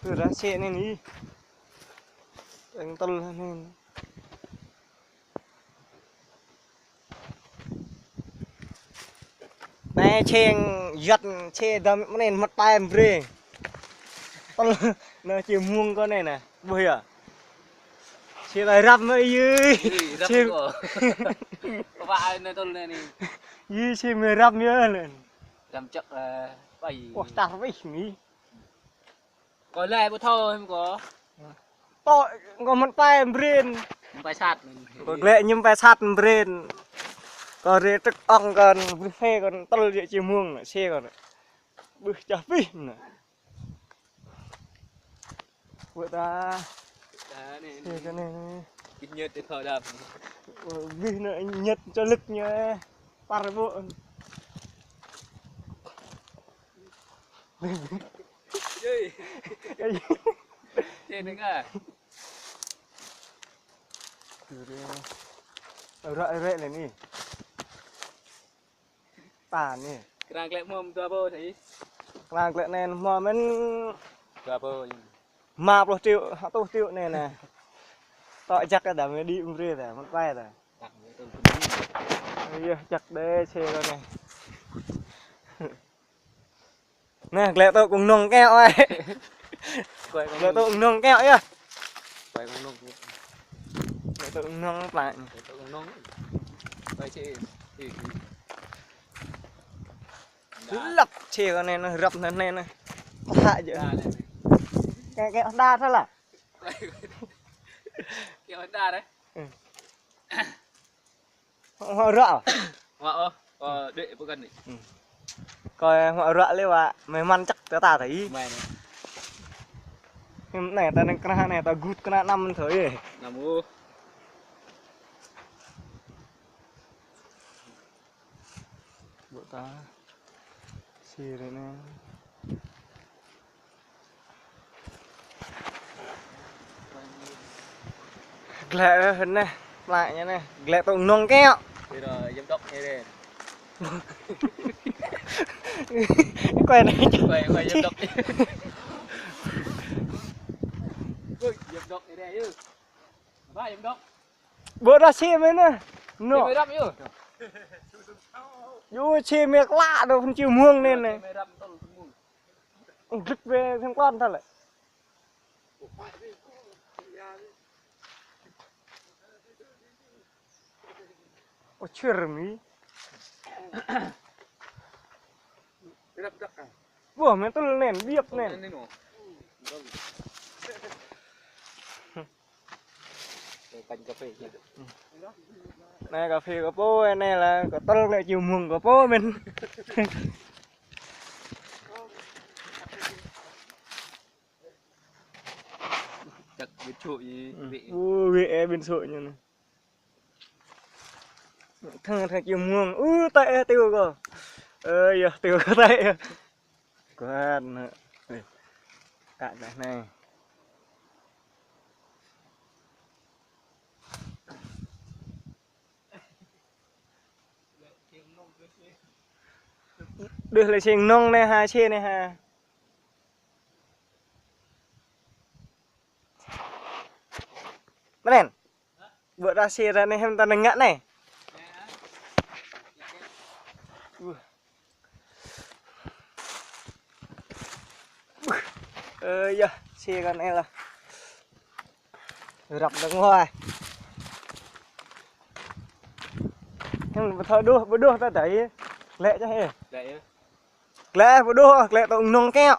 Từ ra xe này đi. Anh tol này. Này chèn giật xe đâm này mất tay em rê. Tol nó chỉ muông con này nè. Bùi à. Xe này rắp mới dư. Rắp của. Có vãi này tol này nè. Dư xe mới rắp nhớ lên. Làm chắc là bảy. Ủa ta phải nghĩ. Có lẽ bố thôi không có. To có mất tay em rê. Phải sát. Có lẽ nhưng phải sát em rê. Còn rê tức ong còn phê còn tol địa chỉ muông xe còn. Bùi chả phí nè. Bữa ta xe cái này Ít nhất để thở đạp. vì nó nhật cho lực nha par bộ Chơi. Chơi nữa à? rợi rệ này nè tàn nè Cái lẹ mồm tua bơ thấy. làng lệ này mà mình Tua bơ. mạp lo triệu họ tô triệu này nè tội chắc là mới đi rê rồi mất bay rồi chắc đê xe rồi này nè lệ tôi cũng nồng keo ấy lệ tôi cũng nồng keo ấy Quay con nông. lệ tôi cũng nồng lại Tôi con nông. Quay chị. lấp xe con này nó rập này này hạ vậy cái đa thế là Kiểu Honda đấy. họ rợ Họ đệ bữa gần này. coi họ rợ lên à mày man chắc ta thấy Mày này. này ta này ta gút cái năm thôi Làm mua. bộ ta xì rồi nè lẹ hình này lại nha này lẹ tụi nông keo Bây giờ giám đốc nghe đây. quay này Quay giám đốc. Ui, giám đốc nghe đây chứ. Ba giám đốc. bữa ra xe mới nè Nó. Mày đắp chứ. vô xe miệng lạ đâu không chịu muông nên này Mày đắp tao không muông. ông rứt về thêm quan thật lại ôi chưa rồi mí vừa mới tôi nền biếp nền Cành cà phê. này cà phê của bố này là có tôi lại chịu muông của bố mình Chắc biết trụi vị. vị bên sội như này thằng chịu muông tệ tiêu cơ ơi tiêu có tệ quen cạn cái này đưa lại trên nông này hai trên này ha bắt đèn vợ ra xe ra này em ta đánh ngã này giờ xe con này là rập được ngoài em thôi đua ta thấy lẹ cho hề Đấy. lẹ vừa đua lẹ tụng nông keo